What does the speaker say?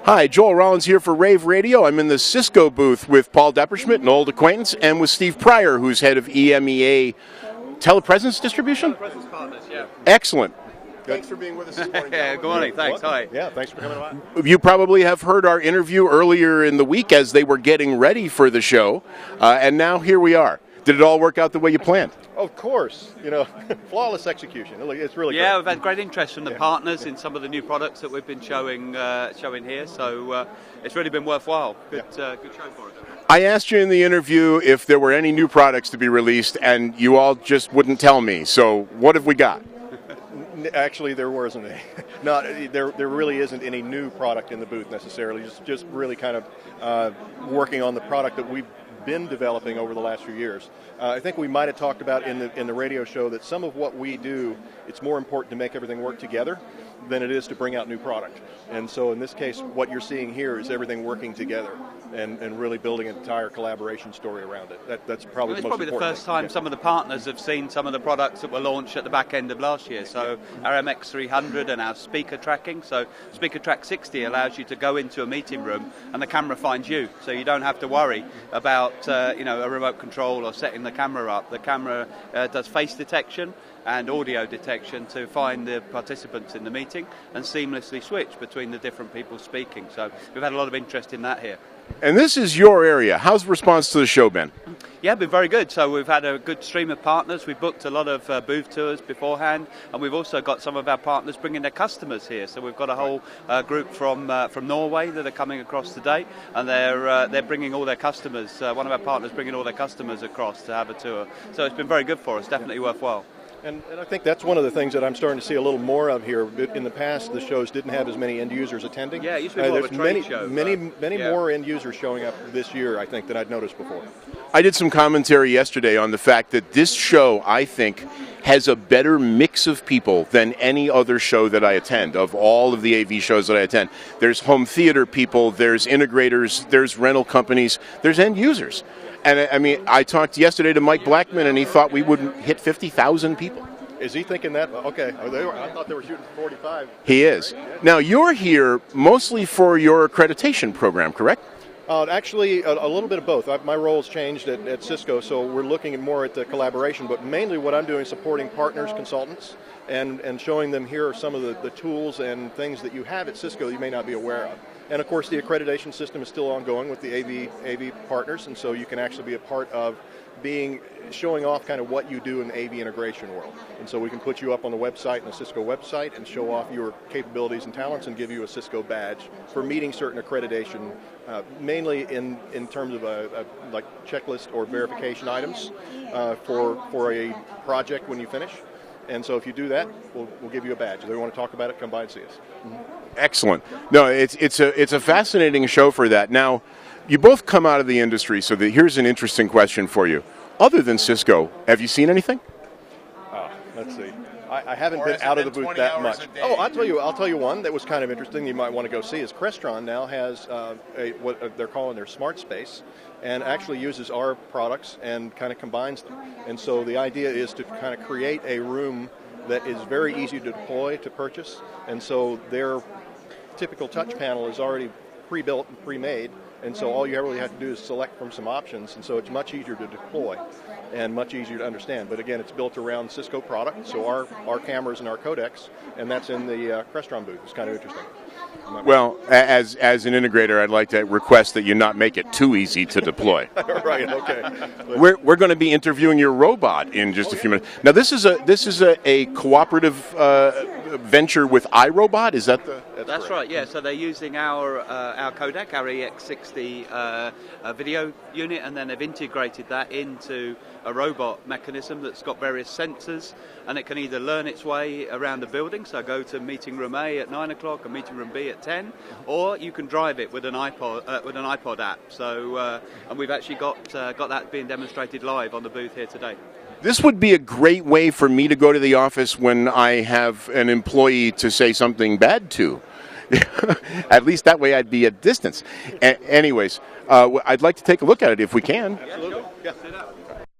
Hi, Joel Rollins here for Rave Radio. I'm in the Cisco booth with Paul Depperschmidt, an old acquaintance, and with Steve Pryor, who's head of EMEA Telepresence Distribution? Telepresence Partners, yeah. Excellent. Thanks for being with us this morning. Yeah, good morning. Thanks. Hi. Yeah, thanks for coming by. You probably have heard our interview earlier in the week as they were getting ready for the show, and now here we are. Did it all work out the way you planned? Of course, flawless execution. It's really Yeah, great. we've had great interest from the partners in some of the new products that we've been showing here, so it's really been worthwhile. Good show for us. I asked you in the interview if there were any new products to be released, and you all just wouldn't tell me. So what have we got? Actually, there wasn't any. There really isn't any new product in the booth necessarily. Just really kind of working on the product that we've been developing over the last few years. I think we might have talked about in the radio show that some of what we do, it's more important to make everything work together than it is to bring out new product. And so in this case, what you're seeing here is everything working together and really building an entire collaboration story around it. That's probably the most important thing. It's probably the first time some of the partners have seen some of the products that were launched at the back end of last year. So our MX300 and our speaker tracking. So Speaker Track 60 allows you to go into a meeting room and the camera finds you. So you don't have to worry about a remote control or setting the camera up. The camera does face detection and audio detection to find the participants in the meeting and seamlessly switch between the different people speaking. So we've had a lot of interest in that here. And this is your area. How's the response to the show been? Yeah, been very good. So we've had a good stream of partners. We booked a lot of booth tours beforehand, and we've also got some of our partners bringing their customers here. So we've got a whole group from Norway that are coming across today, and they're bringing all their customers. One of our partners bringing all their customers across to have a tour. So it's been very good for us. Definitely worthwhile. And I think that's one of the things that I'm starting to see a little more of here. In the past, the shows didn't have as many end users attending. Yeah, it used to be more of a trade show. Many more end users showing up this year, I think, than I'd noticed before. I did some commentary yesterday on the fact that this show, I think, has a better mix of people than any other show that I attend, of all of the AV shows that I attend. There's home theater people, there's integrators, there's rental companies, there's end users. And I mean, I talked yesterday to Mike Blackman, and he thought we wouldn't hit 50,000 people. Is he thinking that? Okay, I thought they were shooting for 45. He is. Now, you're here mostly for your accreditation program, correct? Actually, a little bit of both. My role's changed at Cisco, so we're looking more at the collaboration, but mainly what I'm doing is supporting partners, consultants, and showing them here are some of the tools and things that you have at Cisco that you may not be aware of. And of course, the accreditation system is still ongoing with the AV partners, and so you can actually be a part of showing off kind of what you do in the AV integration world. And so we can put you up on the website, on the Cisco website, and show off your capabilities and talents and give you a Cisco badge for meeting certain accreditation, mainly in terms of like checklist or verification items for a project when you finish. And so if you do that, we'll give you a badge. If you want to talk about it, come by and see us. Mm-hmm. Excellent. No, it's a fascinating show for that. Now, you both come out of the industry, so here's an interesting question for you. Other than Cisco, have you seen anything? Let's see. I haven't been out of the booth that much. Oh, I'll tell you one that was kind of interesting. You might want to go see is Crestron now has what they're calling their smart space, and actually uses our products and kind of combines them. And so the idea is to kind of create a room that is very easy to deploy, to purchase. And so their typical touch panel is already pre-built and pre-made. And so all you really have to do is select from some options. And so it's much easier to deploy and much easier to understand. But again, it's built around Cisco product, so our cameras and our codecs, and that's in the Crestron booth. It's kind of interesting. Well, as an integrator, I'd like to request that you not make it too easy to deploy. Right. Okay. We're going to be interviewing your robot in just a few minutes. Now, this is a cooperative venture with iRobot. Is that the? That's right. Yeah. So they're using our codec, our EX60 video unit, and then they've integrated that into a robot mechanism that's got various sensors, and it can either learn its way around the building, so go to meeting room A at 9 o'clock and meeting room B at 10, or you can drive it with an iPod app. So, and we've actually got that being demonstrated live on the booth here today. This would be a great way for me to go to the office when I have an employee to say something bad to. At least that way I'd be at distance. Anyways, I'd like to take a look at it if we can. Yeah, sure. Yeah.